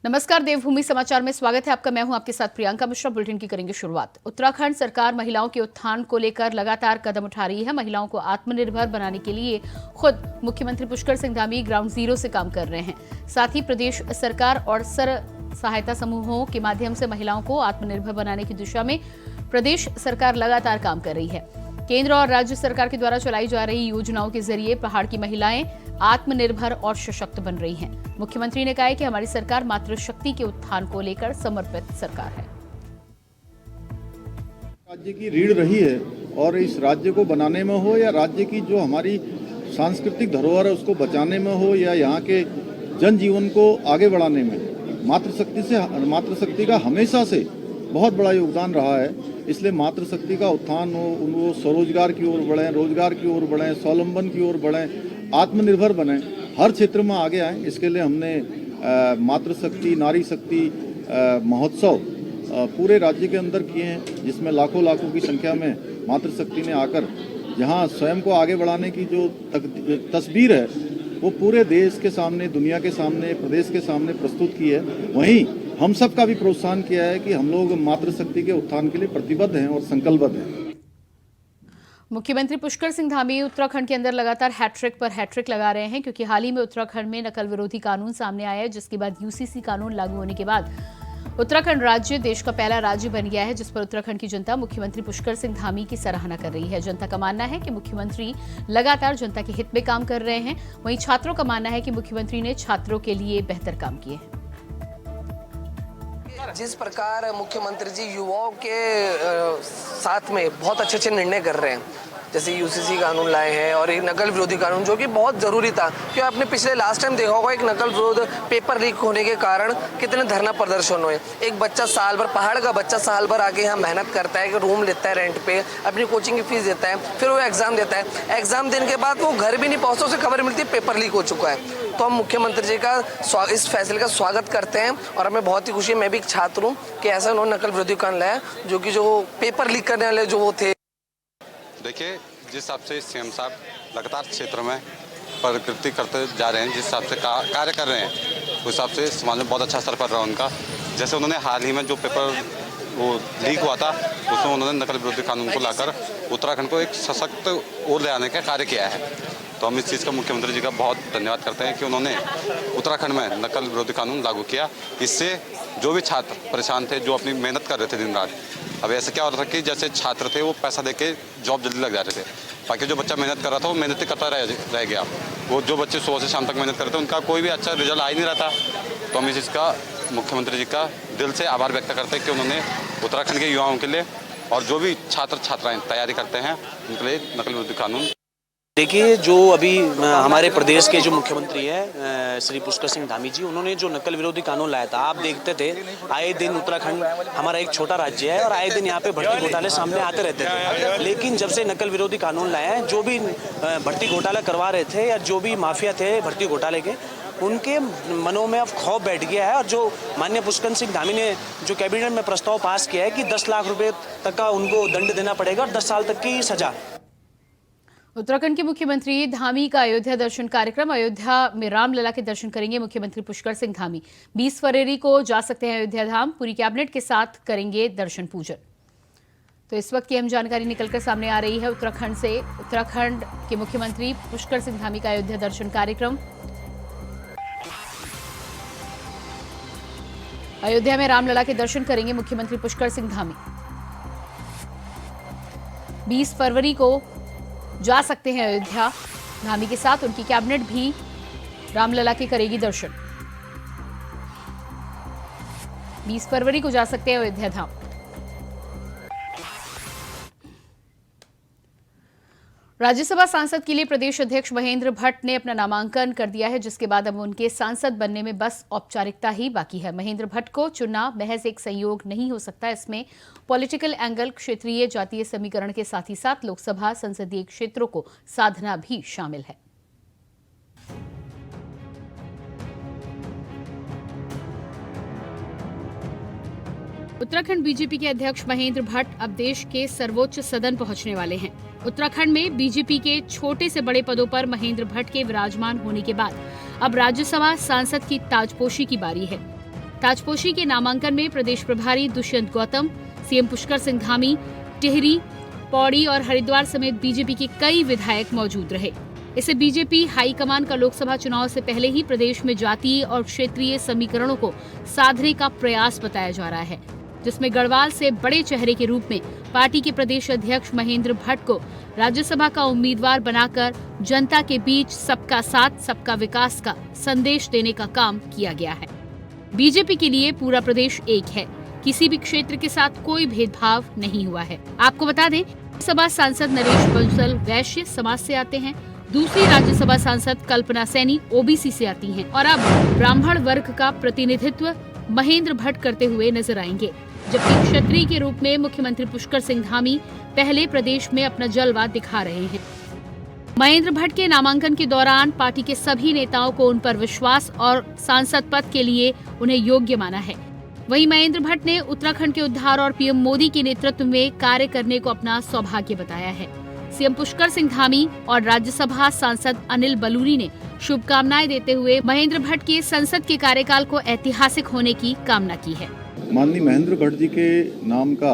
नमस्कार, देवभूमि समाचार में स्वागत है आपका। मैं हूं आपके साथ प्रियंका मिश्रा। बुलेटिन की करेंगे शुरुआत। उत्तराखंड सरकार महिलाओं के उत्थान को लेकर लगातार कदम उठा रही है। महिलाओं को आत्मनिर्भर बनाने के लिए खुद मुख्यमंत्री पुष्कर सिंह धामी ग्राउंड जीरो से काम कर रहे हैं। साथ ही प्रदेश सरकार और सहायता समूहों के माध्यम से महिलाओं को आत्मनिर्भर बनाने की दिशा में प्रदेश सरकार लगातार काम कर रही है। केंद्र और राज्य सरकार के द्वारा चलाई जा रही योजनाओं के जरिए पहाड़ की महिलाएं आत्मनिर्भर और सशक्त बन रही हैं। मुख्यमंत्री ने कहा है कि हमारी सरकार मातृशक्ति के उत्थान को लेकर समर्पित सरकार है। राज्य की रीढ़ रही है और इस राज्य को बनाने में हो या राज्य की जो हमारी सांस्कृतिक धरोहर है उसको बचाने में हो या यहाँ के जनजीवन को आगे बढ़ाने में मातृशक्ति का हमेशा से बहुत बड़ा योगदान रहा है। इसलिए मातृशक्ति का उत्थान हो, वो स्वरोजगार की ओर बढ़ें, रोजगार की ओर बढ़ें, स्वावलंबन की ओर बढ़ें, आत्मनिर्भर बने, हर क्षेत्र में आगे आएँ। इसके लिए हमने मातृशक्ति नारी शक्ति महोत्सव पूरे राज्य के अंदर किए हैं, जिसमें लाखों की संख्या में मातृशक्ति ने आकर जहां स्वयं को आगे बढ़ाने की जो तस्वीर है वो पूरे देश के सामने, दुनिया के सामने, प्रदेश के सामने प्रस्तुत की है। वहीं हम सब का भी प्रोत्साहन किया है कि हम लोग मातृशक्ति के उत्थान के लिए प्रतिबद्ध हैं और संकल्पबद्ध हैं। मुख्यमंत्री पुष्कर सिंह धामी उत्तराखंड के अंदर लगातार हैट्रिक पर हैट्रिक लगा रहे हैं, क्योंकि हाल ही में उत्तराखंड में नकल विरोधी कानून सामने आया है, जिसके बाद यूसीसी कानून लागू होने के बाद उत्तराखंड राज्य देश का पहला राज्य बन गया है, जिस पर उत्तराखंड की जनता मुख्यमंत्री पुष्कर सिंह धामी की सराहना कर रही है। जनता का मानना है कि मुख्यमंत्री लगातार जनता के हित में काम कर रहे हैं। वहीं छात्रों का मानना है कि मुख्यमंत्री ने छात्रों के लिए बेहतर काम किए हैं। जिस प्रकार मुख्यमंत्री जी युवाओं के साथ में बहुत अच्छे निर्णय कर रहे हैं, जैसे यूसीसी कानून लाए हैं और एक नकल विरोधी कानून जो कि बहुत ज़रूरी था, क्योंकि आपने पिछले लास्ट टाइम देखा होगा एक नकल विरोध पेपर लीक होने के कारण कितने धरना प्रदर्शन हुए। एक बच्चा साल भर, पहाड़ का बच्चा साल भर आके यहाँ मेहनत करता है, कि रूम लेता है रेंट पे, अपनी कोचिंग की फीस देता है, फिर वो एग्ज़ाम देता है। एग्ज़ाम देने के बाद वो घर भी नहीं पहुँचता, उसे खबर मिलती है पेपर लीक हो चुका है। तो हम मुख्यमंत्री जी का इस फैसले का स्वागत करते हैं और हमें बहुत ही खुशी है, मैं भी एक छात्र हूँ, कि ऐसा उन्होंने नकल विरोधी कानून लाया जो पेपर लीक करने वाले जो वो थे। देखिए, जिस हिसाब से सीएम साहब लगातार क्षेत्र में प्रगति करते जा रहे हैं, जिस हिसाब से कार्य कर रहे हैं, उस हिसाब से समाज में बहुत अच्छा असर पड़ रहा है उनका। जैसे उन्होंने हाल ही में जो पेपर वो लीक हुआ था, उसमें उन्होंने नकल विरोधी कानून को लाकर उत्तराखंड को एक सशक्त ओर ले आने का कार्य किया है। तो हम इस चीज़ का मुख्यमंत्री जी का बहुत धन्यवाद करते हैं कि उन्होंने उत्तराखंड में नकल विरोधी कानून लागू किया। इससे जो भी छात्र परेशान थे, जो अपनी मेहनत कर रहे थे दिन रात, अब ऐसे क्या हो रहा था कि जैसे छात्र थे वो पैसा देके जॉब जल्दी लग जा रहे थे, बाकी जो बच्चा मेहनत कर रहा था वो मेहनत ही करता रह गया। वो जो बच्चे सुबह से शाम तक मेहनत कर रहे थे उनका कोई भी अच्छा रिजल्ट आ ही नहीं रहा था। तो हम इस चीज़ का मुख्यमंत्री जी का दिल से आभार व्यक्त करते हैं कि उन्होंने उत्तराखंड के युवाओं के लिए और जो भी छात्र छात्राएँ तैयारी करते हैं उनके लिए नकल विरोधी कानून। देखिए, जो अभी हमारे प्रदेश के जो मुख्यमंत्री हैं श्री पुष्कर सिंह धामी जी, उन्होंने जो नकल विरोधी कानून लाया था, आप देखते थे आए दिन उत्तराखंड हमारा एक छोटा राज्य है और आए दिन यहाँ पे भर्ती घोटाले सामने आते रहते थे। लेकिन जब से नकल विरोधी कानून लाया है, जो भी भर्ती घोटाला करवा रहे थे या जो भी माफिया थे भर्ती घोटाले के, उनके मनों में अब खौफ बैठ गया है। और जो माननीय पुष्कर सिंह धामी ने जो कैबिनेट में प्रस्ताव पास किया है कि 10 लाख रुपए तक का उनको दंड देना पड़ेगा और 10 साल तक की सजा। उत्तराखंड के मुख्यमंत्री धामी का अयोध्या दर्शन कार्यक्रम। अयोध्या में रामलला के दर्शन करेंगे मुख्यमंत्री पुष्कर सिंह धामी। 20 फरवरी को जा सकते हैं अयोध्या धाम। पूरी कैबिनेट के साथ करेंगे दर्शन पूजन। तो इस वक्त की अहम जानकारी निकलकर सामने आ रही है उत्तराखंड से। उत्तराखंड के मुख्यमंत्री पुष्कर सिंह धामी का अयोध्या दर्शन कार्यक्रम। अयोध्या में रामलला के दर्शन करेंगे मुख्यमंत्री पुष्कर सिंह धामी। 20 फरवरी को जा सकते हैं अयोध्या। धामी के साथ उनकी कैबिनेट भी रामलला के करेगी दर्शन। 20 फरवरी को जा सकते हैं अयोध्या धाम। राज्यसभा सांसद के लिए प्रदेश अध्यक्ष महेंद्र भट्ट ने अपना नामांकन कर दिया है, जिसके बाद अब उनके सांसद बनने में बस औपचारिकता ही बाकी है। महेंद्र भट्ट को चुनना महज एक संयोग नहीं हो सकता, इसमें पॉलिटिकल एंगल, क्षेत्रीय जातीय समीकरण के साथ ही साथ लोकसभा संसदीय क्षेत्रों को साधना भी शामिल है। उत्तराखंड बीजेपी के अध्यक्ष महेंद्र भट्ट अब देश के सर्वोच्च सदन पहुंचने वाले हैं। उत्तराखंड में बीजेपी के छोटे से बड़े पदों पर महेंद्र भट्ट के विराजमान होने के बाद अब राज्यसभा सांसद की ताजपोशी की बारी है। ताजपोशी के नामांकन में प्रदेश प्रभारी दुष्यंत गौतम, सीएम पुष्कर सिंह धामी, टिहरी, पौड़ी और हरिद्वार समेत बीजेपी के कई विधायक मौजूद रहे। इसे बीजेपी हाईकमान का लोकसभा चुनाव से पहले ही प्रदेश में जातीय और क्षेत्रीय समीकरणों को साधने का प्रयास बताया जा रहा है, जिसमें गढ़वाल से बड़े चेहरे के रूप में पार्टी के प्रदेश अध्यक्ष महेंद्र भट्ट को राज्यसभा का उम्मीदवार बनाकर जनता के बीच सबका साथ सबका विकास का संदेश देने का काम किया गया है। बीजेपी के लिए पूरा प्रदेश एक है, किसी भी क्षेत्र के साथ कोई भेदभाव नहीं हुआ है। आपको बता दें, राज्यसभा सांसद नरेश बंसल वैश्य समाज से आते हैं, दूसरी राज्यसभा सांसद कल्पना सैनी ओबीसी से आती हैं और अब ब्राह्मण वर्ग का प्रतिनिधित्व महेंद्र भट्ट करते हुए नजर आएंगे, जबकि क्षत्रिय के रूप में मुख्यमंत्री पुष्कर सिंह धामी पहले प्रदेश में अपना जलवा दिखा रहे हैं। महेंद्र भट्ट के नामांकन के दौरान पार्टी के सभी नेताओं को उन पर विश्वास और सांसद पद के लिए उन्हें योग्य माना है। वहीं महेंद्र भट्ट ने उत्तराखंड के उद्धार और पीएम मोदी के नेतृत्व में कार्य करने को अपना सौभाग्य बताया है। सीएम पुष्कर सिंह धामी और राज्यसभा सांसद अनिल बलूनी ने शुभकामनाएं देते हुए महेंद्र भट्ट के संसद के कार्यकाल को ऐतिहासिक होने की कामना की है। माननीय महेंद्र भट्ट जी के नाम का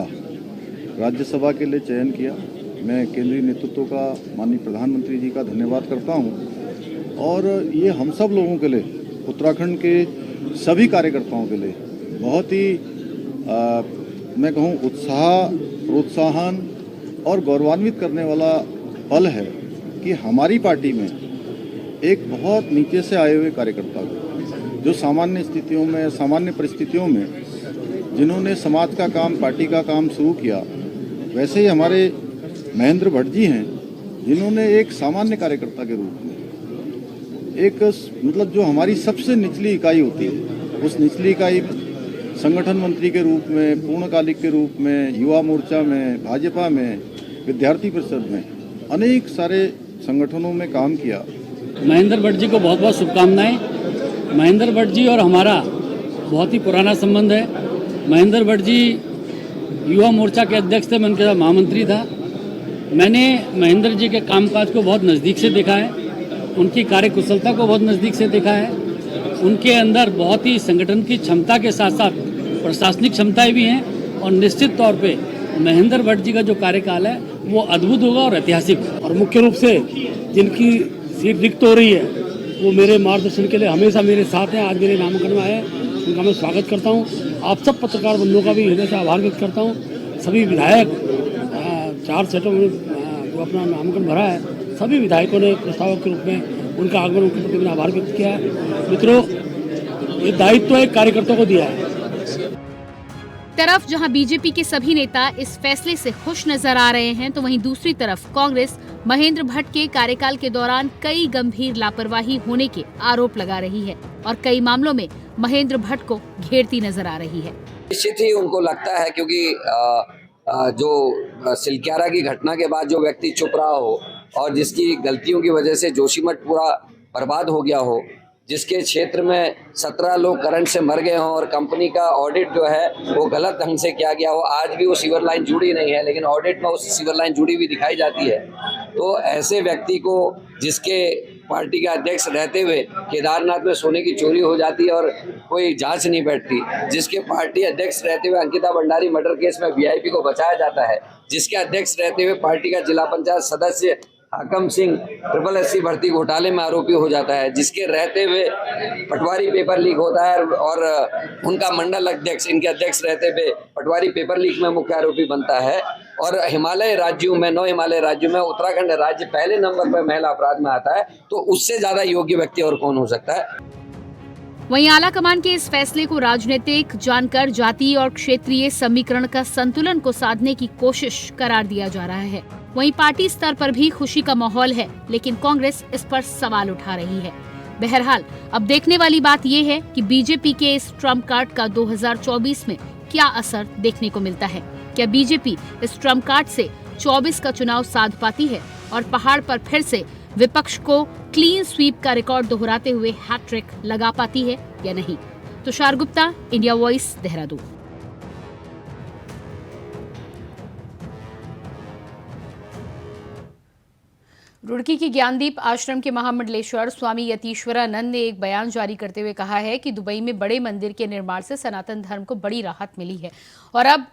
राज्यसभा के लिए चयन किया। मैं केंद्रीय नेतृत्व का, माननीय प्रधानमंत्री जी का धन्यवाद करता हूं और ये हम सब लोगों के लिए, उत्तराखंड के सभी कार्यकर्ताओं के लिए बहुत ही मैं कहूं उत्साह, प्रोत्साहन और गौरवान्वित करने वाला पल है कि हमारी पार्टी में एक बहुत नीचे से आए हुए कार्यकर्ता को, जो सामान्य स्थितियों में, सामान्य परिस्थितियों में जिन्होंने समाज का काम, पार्टी का काम शुरू किया, वैसे ही हमारे महेंद्र भट्ट जी हैं जिन्होंने एक सामान्य कार्यकर्ता के रूप में एक मतलब जो हमारी सबसे निचली इकाई होती है, उस निचली इकाई में संगठन मंत्री के रूप में, पूर्णकालिक के रूप में, युवा मोर्चा में, भाजपा में, विद्यार्थी परिषद में, अनेक सारे संगठनों में काम किया। महेंद्र भट्ट जी को बहुत बहुत शुभकामनाएं। महेंद्र भट्ट जी और हमारा बहुत ही पुराना संबंध है। महेंद्र भट्ट जी युवा मोर्चा के अध्यक्ष थे, मैं उनके महामंत्री था। मैंने महेंद्र जी के कामकाज को बहुत नज़दीक से देखा है, उनकी कार्यकुशलता को बहुत नज़दीक से देखा है। उनके अंदर बहुत ही संगठन की क्षमता के साथ साथ प्रशासनिक क्षमताएं भी हैं और निश्चित तौर पे महेंद्र भट्ट जी का जो कार्यकाल है वो अद्भुत होगा और ऐतिहासिक। और मुख्य रूप से जिनकी सीट रिक्त हो रही है वो मेरे मार्गदर्शन के लिए हमेशा मेरे साथ हैं। आज मेरे नामांकन में आए, उनका मैं स्वागत करता हूँ। आप सब पत्रकार बंधुओं का भी हृदय से आभार व्यक्त करता हूँ। सभी विधायक 4 सेटों में जो अपना नामांकन भरा है, सभी विधायकों ने प्रस्तावक के रूप में उनका आगमन, उनके प्रति मैंने आभार व्यक्त किया है। मित्रों, ये दायित्व एक कार्यकर्ता को दिया है। तरफ जहां बीजेपी के सभी नेता इस फैसले से खुश नजर आ रहे हैं, तो वहीं दूसरी तरफ कांग्रेस महेंद्र भट्ट के कार्यकाल के दौरान कई गंभीर लापरवाही होने के आरोप लगा रही है और कई मामलों में महेंद्र भट्ट को घेरती नजर आ रही है। निश्चित ही उनको लगता है, क्योंकि जो सिलक्यारा की घटना के बाद जो व्यक्ति चुप रहा हो और जिसकी गलतियों की वजह से जोशीमठ पूरा बर्बाद हो गया हो, जिसके क्षेत्र में 17 लोग करंट से मर गए हों और कंपनी का ऑडिट जो है वो गलत ढंग से किया गया हो, आज भी वो सीवर लाइन जुड़ी नहीं है, लेकिन ऑडिट में उस सीवर लाइन जुड़ी हुई दिखाई जाती है। तो ऐसे व्यक्ति को, जिसके पार्टी का अध्यक्ष रहते हुए केदारनाथ में सोने की चोरी हो जाती है और कोई जांच नहीं बैठती, जिसके पार्टी अध्यक्ष रहते हुए अंकिता भंडारी मर्डर केस में वीआईपी को बचाया जाता है, जिसके अध्यक्ष रहते हुए पार्टी का जिला पंचायत सदस्य हाकम सिंह SSC भर्ती घोटाले में आरोपी हो जाता है, जिसके रहते हुए पटवारी पेपर लीक होता है और उनका मंडल अध्यक्ष, इनके अध्यक्ष रहते हुए पटवारी पेपर लीक में मुख्य आरोपी बनता है। और हिमालय राज्यों में, 9 हिमालय राज्यों में उत्तराखंड राज्य पहले नंबर पर महिला अपराध में आता है, तो उससे ज्यादा योग्य व्यक्ति और कौन हो सकता है। वहीं आला कमान के इस फैसले को राजनीतिक जानकर जातीय और क्षेत्रीय समीकरण का संतुलन को साधने की कोशिश करार दिया जा रहा है। वहीं पार्टी स्तर पर भी खुशी का माहौल है, लेकिन कांग्रेस इस पर सवाल उठा रही है। बहरहाल अब देखने वाली बात ये है कि बीजेपी के इस ट्रम्प कार्ड का 2024 में क्या असर देखने को मिलता है। क्या बीजेपी इस ट्रम्प कार्ड से 24 का चुनाव साध पाती है और पहाड़ पर फिर से विपक्ष को क्लीन स्वीप का रिकॉर्ड दोहराते हुए हैट्रिक लगा पाती है या नहीं। Tushar Gupta, India Voice, Dehradun. रुड़की की ज्ञानदीप आश्रम के महामंडलेश्वर स्वामी यतीश्वरानंद ने एक बयान जारी करते हुए कहा है कि दुबई में बड़े मंदिर के निर्माण से सनातन धर्म को बड़ी राहत मिली है और अब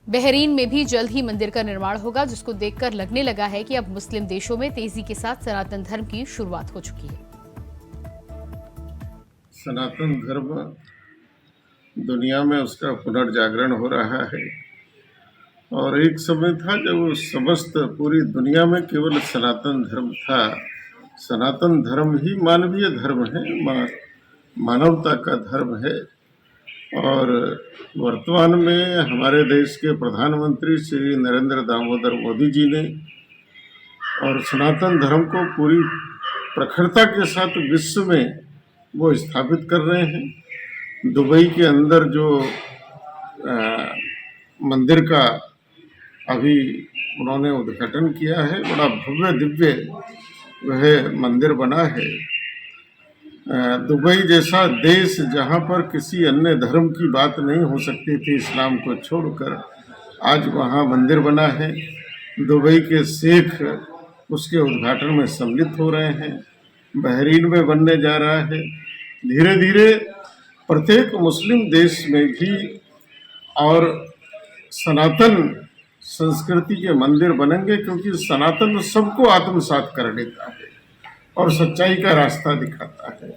बहरीन में भी जल्द ही मंदिर का निर्माण होगा, जिसको देखकर लगने लगा है कि अब मुस्लिम देशों में तेजी के साथ सनातन धर्म की शुरुआत हो चुकी है। सनातन धर्म दुनिया में उसका पुनर्जागरण हो रहा है और एक समय था जब समस्त पूरी दुनिया में केवल सनातन धर्म था। सनातन धर्म ही मानवीय धर्म है, मानवता का धर्म है। और वर्तमान में हमारे देश के प्रधानमंत्री श्री नरेंद्र दामोदर मोदी जी ने और सनातन धर्म को पूरी प्रखरता के साथ विश्व में वो स्थापित कर रहे हैं। दुबई के अंदर जो मंदिर का अभी उन्होंने उद्घाटन किया है, बड़ा भव्य दिव्य वह मंदिर बना है। दुबई जैसा देश जहाँ पर किसी अन्य धर्म की बात नहीं हो सकती थी इस्लाम को छोड़कर, आज वहाँ मंदिर बना है। दुबई के शेख उसके उद्घाटन में सम्मिलित हो रहे हैं। बहरीन में बनने जा रहा है। धीरे धीरे प्रत्येक मुस्लिम देश में भी और सनातन संस्कृति के मंदिर बनेंगे, क्योंकि सनातन सबको आत्मसात कर लेता है और सच्चाई का रास्ता दिखाता है।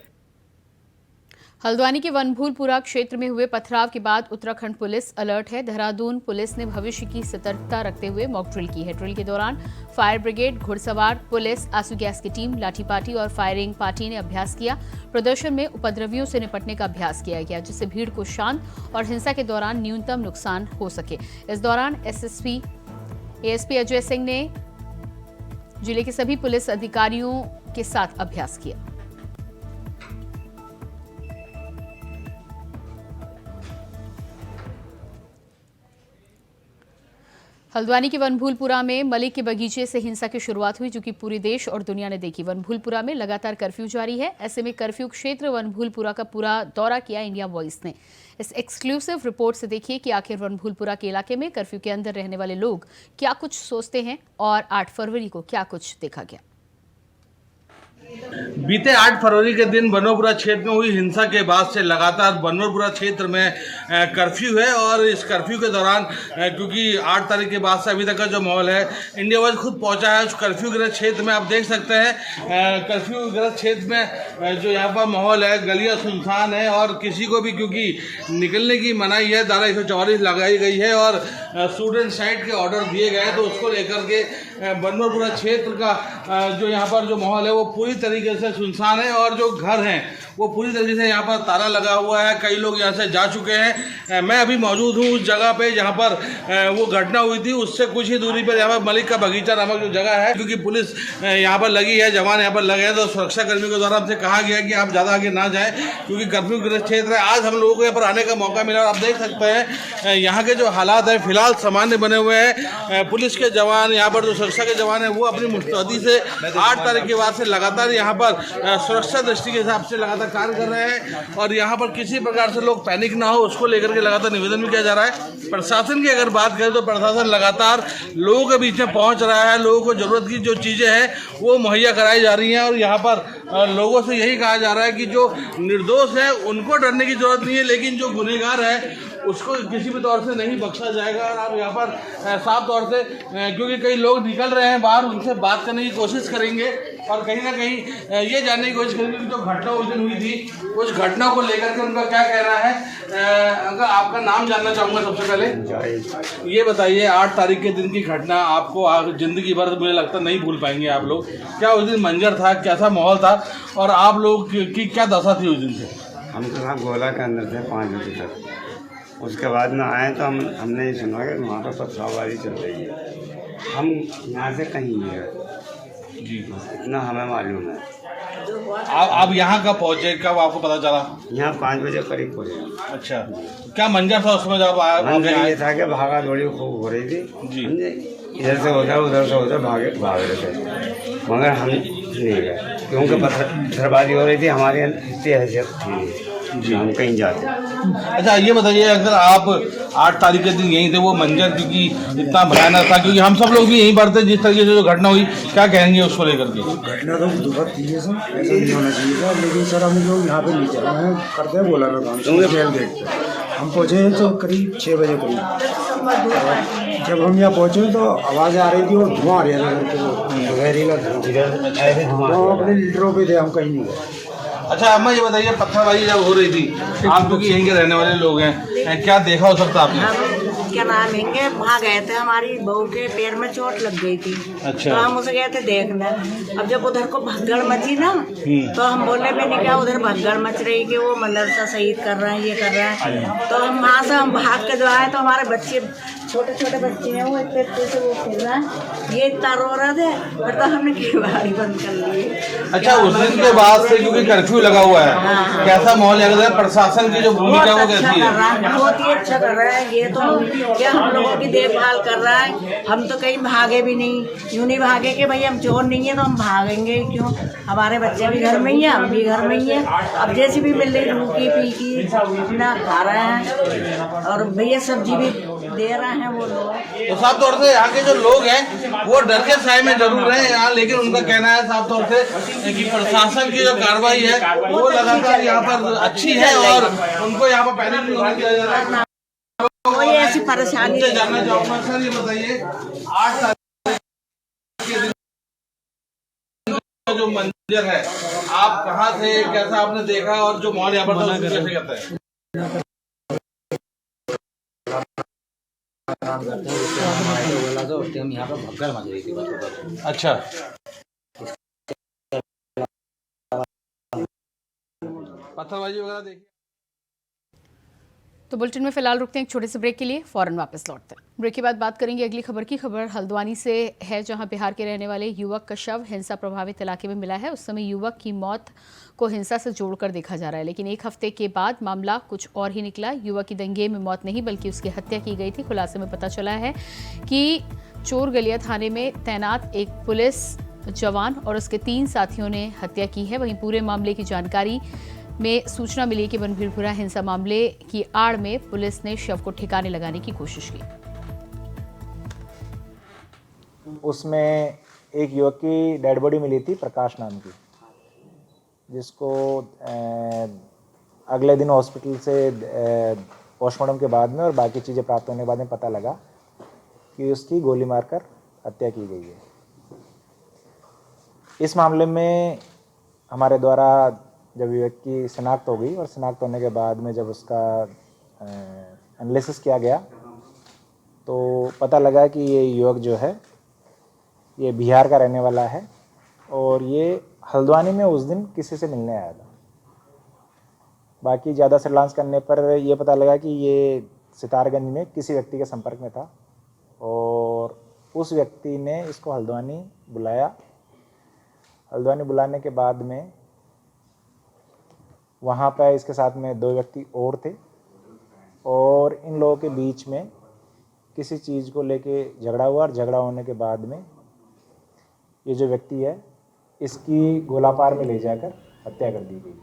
हल्द्वानी के वनभूलपुरा क्षेत्र में हुए पथराव के बाद उत्तराखंड पुलिस अलर्ट है। देहरादून पुलिस ने भविष्य की सतर्कता रखते हुए मॉक ड्रिल की है। ड्रिल के दौरान फायर ब्रिगेड, घुड़सवार, पुलिस, आंसू गैस की टीम, लाठी पार्टी और फायरिंग पार्टी ने अभ्यास किया। प्रदर्शन में उपद्रवियों से निपटने का अभ्यास किया गया, जिससे भीड़ को शांत और हिंसा के दौरान न्यूनतम नुकसान हो सके। इस दौरान एएसपी अजय सिंह ने जिले के सभी पुलिस अधिकारियों के साथ अभ्यास किया। हल्द्वानी के वनभूलपुरा में मलिक के बगीचे से हिंसा की शुरुआत हुई, जो कि पूरे देश और दुनिया ने देखी। वनभूलपुरा में लगातार कर्फ्यू जारी है। ऐसे में कर्फ्यू क्षेत्र वनभूलपुरा का पूरा दौरा किया इंडिया वॉइस ने। इस एक्सक्लूसिव रिपोर्ट से देखिए कि आखिर वनभूलपुरा के इलाके में कर्फ्यू के अंदर रहने वाले लोग क्या कुछ सोचते हैं और 8 फरवरी को क्या कुछ देखा गया। बीते 8 फरवरी के दिन बनोपुरा क्षेत्र में हुई हिंसा के बाद से लगातार बनोपुरा क्षेत्र में कर्फ्यू है और इस कर्फ्यू के दौरान क्योंकि 8 तारीख के बाद से अभी तक का जो माहौल है, इंडिया वॉइस खुद पहुंचा है उस कर्फ्यू ग्रस्त क्षेत्र में। आप देख सकते हैं कर्फ्यू ग्रस्त क्षेत्र में जो यहाँ पर माहौल है, गलियाँ सुनसान है और किसी को भी क्योंकि निकलने की मनाही है, धारा 144 लगाई गई है और स्टूडेंट साइड के ऑर्डर दिए गए, तो उसको लेकर के बनोपुरा क्षेत्र का जो यहाँ पर जो माहौल है वो पूरी तरीके से सुनसान है और जो घर हैं वो पूरी तरीके से यहाँ पर ताला लगा हुआ है। कई लोग यहाँ से जा चुके हैं। मैं अभी मौजूद हूँ उस जगह पे जहाँ पर वो घटना हुई थी, उससे कुछ ही दूरी पर यहाँ पर मलिक का बगीचा नामक जो जगह है, क्योंकि पुलिस यहाँ पर लगी है, जवान यहाँ पर लगे हैं, तो सुरक्षा कर्मियों के द्वारा हमसे कहा गया कि आप ज़्यादा आगे ना जाएँ क्योंकि कर्फ्यू ग्रस्त क्षेत्र है। आज हम लोगों को यहाँ पर आने का मौका मिला और आप देख सकते हैं यहाँ के जो हालात है फिलहाल सामान्य बने हुए हैं। पुलिस के जवान, यहाँ पर जो सुरक्षा के जवान है वो अपनी मुस्तैदी से 8 तारीख के बाद से लगातार यहाँ पर सुरक्षा दृष्टि के हिसाब से लगातार कार्य कर रहे हैं और यहाँ पर किसी प्रकार से लोग पैनिक ना हो उसको लेकर के लगातार निवेदन भी किया जा रहा है। प्रशासन की अगर बात करें तो प्रशासन लगातार लोगों के बीच में पहुँच रहा है, लोगों को ज़रूरत की जो चीज़ें हैं वो मुहैया कराई जा रही हैं और यहाँ पर लोगों से यही कहा जा रहा है कि जो निर्दोष है उनको डरने की जरूरत नहीं है, लेकिन जो गुनहगार है उसको किसी भी तौर से नहीं बख्शा जाएगा। और आप यहाँ पर साफ तौर से क्योंकि कई लोग निकल रहे हैं बाहर, उनसे बात करने की कोशिश करेंगे और कहीं ना कहीं ये जानने की कोशिश करेंगे कि जो घटना उस दिन हुई थी उस घटना को लेकर के उनका क्या कहना है। अगर आपका नाम जानना चाहूँगा सबसे पहले, ये बताइए 8 तारीख के दिन की घटना आपको जिंदगी भर मुझे लगता नहीं भूल पाएंगे आप लोग। क्या उस दिन मंजर था, कैसा माहौल था और आप लोग की क्या दशा थी उस दिन से? हम तो वहाँ गोला के अंदर थे 5 बजे तक। उसके बाद में आए तो हमने ये सुना कि वहाँ पर पथरावबाजी चल रही है। हम यहाँ से कहीं नहीं गए जी, इतना हमें मालूम है। आप यहाँ कब पहुँचे, कब आपको पता चला? यहाँ 5 बजे करीब पहुँचे। अच्छा, क्या मंजर था उसमें जब मंजर ये था कि भागा दौड़ी खूब हो रही थी जी, इधर से उधर भाग रहे थे, मगर हम नहीं गए क्योंकि पत्थरबाजी हो रही थी, हमारी इतनी हैसियत थी। जी हम कहीं जाते हैं। अच्छा ये बताइए, अगर आप 8 तारीख के दिन यहीं थे, वो मंजर क्योंकि इतना भयानक था, क्योंकि हम सब लोग भी यहीं पर थे, जिस तरीके से जो घटना हुई, क्या कहेंगे उसको लेकर के? घटना तो दुखद थी है सर, ऐसा नहीं होना चाहिए था, लेकिन सर हम लोग यहाँ पे नहीं चल रहे हैं, करते हैं बोला मैं काम जेल गेट पे। हम पहुँचे तो करीब 6 बजे करीब। जब हम यहाँ पहुँचे तो आवाज़ आ रही थी और धुआं आ रहा था करके, जहरीला धुआं। तो अपने लीडरों पे थे, हम कहीं नहीं गए। अच्छा अम्मा ये बताइए, पत्थरबाजी जब हो रही थी, आप क्योंकि यहीं के रहने वाले लोग हैं, क्या देखा हो सकता आपने? क्या नाम है, वहाँ गए थे, हमारी बहू के पैर में चोट लग गई थी। अच्छा। तो हम उसे गए थे देखने। अब जब उधर को भगदड़ मची ना, तो हम बोले भी नहीं क्या उधर भगदड़ मच रही कि वो मदरसा शहीद कर रहे हैं, ये कर रहे हैं। तो हम वहाँ से हम भाग के जो आए तो हमारे बच्चे, छोटे छोटे बच्चे हैं, वो इतने से वो खेल रहे हैं, ये इतना रो रहे थे, फिर तो हमने केवाड़ी बंद कर ली। अच्छा उस दिन के बाद से क्योंकि कर्फ्यू लगा हुआ है, कैसा माहौल है? प्रशासन की जो भूमिका वो कैसी है? बहुत ही अच्छा कर रहा है। ये तो क्या हम लोगों की देखभाल कर रहा है। हम तो कहीं भागे भी नहीं, यूँ नहीं भागे कि भाई हम चोर नहीं है तो हम भागेंगे क्यों। हमारे बच्चे भी घर में ही हैं, हम भी घर में ही हैं। अब जैसी भी मिल रही रूखी पीकी अपना खा रहे हैं, और भैया सब्जी भी दे रहे हैं वो लोग। तो साफ तौर से यहाँ के जो लोग हैं वो डर के साए में जरूर रहे यहाँ, लेकिन उनका कहना है साफ तौर से कि प्रशासन की जो कार्रवाई है वो लगातार यहाँ पर अच्छी है और उनको यहाँ पर पहले भी नहीं किया जा रहा है। कोई ऐसी परेशानी जानना चाहूँगा सर, ये बताइए 8 तारीख के दिन जो मंजर है, आप कहाँ थे, कैसा आपने देखा और जो माहौल यहाँ पर था उसको कैसे कहते हैं? यहाँ पर भगदड़ मच रही थी। अच्छा पत्थरबाजी वगैरह देखिए। तो बुलेटिन में फिलहाल रुकते हैं एक छोटे से ब्रेक के लिए, फौरन वापस लौटते हैं। ब्रेक के बाद बात करेंगे अगली खबर की। खबर हल्द्वानी से है, जहां बिहार के रहने वाले युवक का शव हिंसा प्रभावित इलाके में मिला है। उस समय युवक की मौत को हिंसा से जोड़कर देखा जा रहा है, लेकिन एक हफ्ते के बाद मामला कुछ और ही निकला। युवक की दंगे में मौत नहीं बल्कि उसकी हत्या की गई थी। खुलासे में पता चला है कि चोरगलिया थाने में तैनात एक पुलिस जवान और उसके 3 साथियों ने हत्या की है। वहीं पूरे मामले की जानकारी में सूचना मिली कि बनभीरपुरा हिंसा मामले की आड़ में पुलिस ने शव को ठिकाने लगाने की कोशिश की। उसमें एक युवक की डेड बॉडी मिली थी, प्रकाश नाम की, जिसको अगले दिन हॉस्पिटल से पोस्टमार्टम के बाद में और बाकी चीज़ें प्राप्त होने के बाद में पता लगा कि उसकी गोली मारकर हत्या की गई है। इस मामले में हमारे द्वारा जब युवक की शिनाख्त हो गई और शिनाख्त होने के बाद में जब उसका एनालिसिस किया गया तो पता लगा कि ये युवक जो है ये बिहार का रहने वाला है और ये हल्द्वानी में उस दिन किसी से मिलने आया था। बाकी ज़्यादा सर्विलांस करने पर यह पता लगा कि ये सितारगंज में किसी व्यक्ति के संपर्क में था और उस व्यक्ति ने इसको हल्द्वानी बुलाया। हल्द्वानी बुलाने के बाद में वहाँ पर इसके साथ में 2 व्यक्ति और थे और इन लोगों के बीच में किसी चीज़ को लेके झगड़ा हुआ और झगड़ा होने के बाद में ये जो व्यक्ति है इसकी गोलापार में ले जाकर हत्या कर दी गई।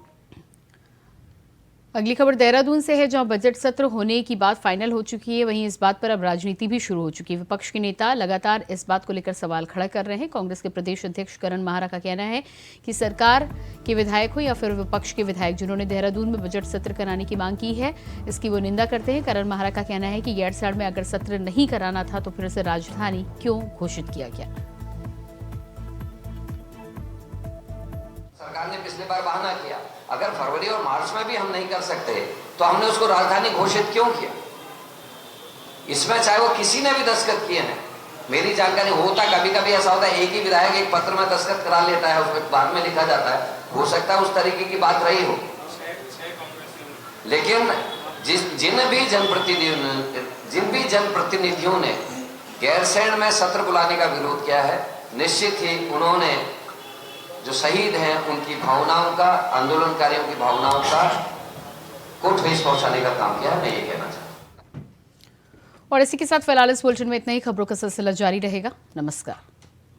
अगली खबर देहरादून से है, जहां बजट सत्र होने की बात फाइनल हो चुकी है। वहीं इस बात पर अब राजनीति भी शुरू हो चुकी है। विपक्ष के नेता लगातार इस बात को लेकर सवाल खड़ा कर रहे हैं। कांग्रेस के प्रदेश अध्यक्ष करण माहरा का कहना है कि सरकार के विधायक हो या फिर विपक्ष के विधायक जिन्होंने देहरादून में बजट सत्र कराने की मांग की है, इसकी वो निंदा करते हैं। करण माहरा का कहना है कि गैरसैंण में अगर सत्र नहीं कराना था तो फिर से राजधानी क्यों घोषित किया गया। सरकार ने पिछले बार बहाना किया, अगर फरवरी और मार्च में भी हम नहीं कर सकते तो हमने उसको राजधानी घोषित क्यों किया। इसमें चाहे वो किसी ने भी दस्तखत किए हैं, मेरी जानकारी होता कभी कभी ऐसा होता है एक ही विधायक एक पत्र में दस्तखत करा लेता है, उसमें बाद में लिखा जाता है, हो सकता है उस तरीके की बात रही हो। लेकिन जिन भी जनप्रतिनिधियों ने गैरसैंण में सत्र बुलाने का विरोध किया है, निश्चित ही उन्होंने जो शहीद हैं उनकी भावनाओं का, आंदोलनकारियों की भावनाओं का को ठेस पहुंचाने का काम किया है, मैं ये कहना चाहता हूं। और इसी के साथ फिलहाल इस बुलेटिन में इतना ही। खबरों का सिलसिला जारी रहेगा। नमस्कार।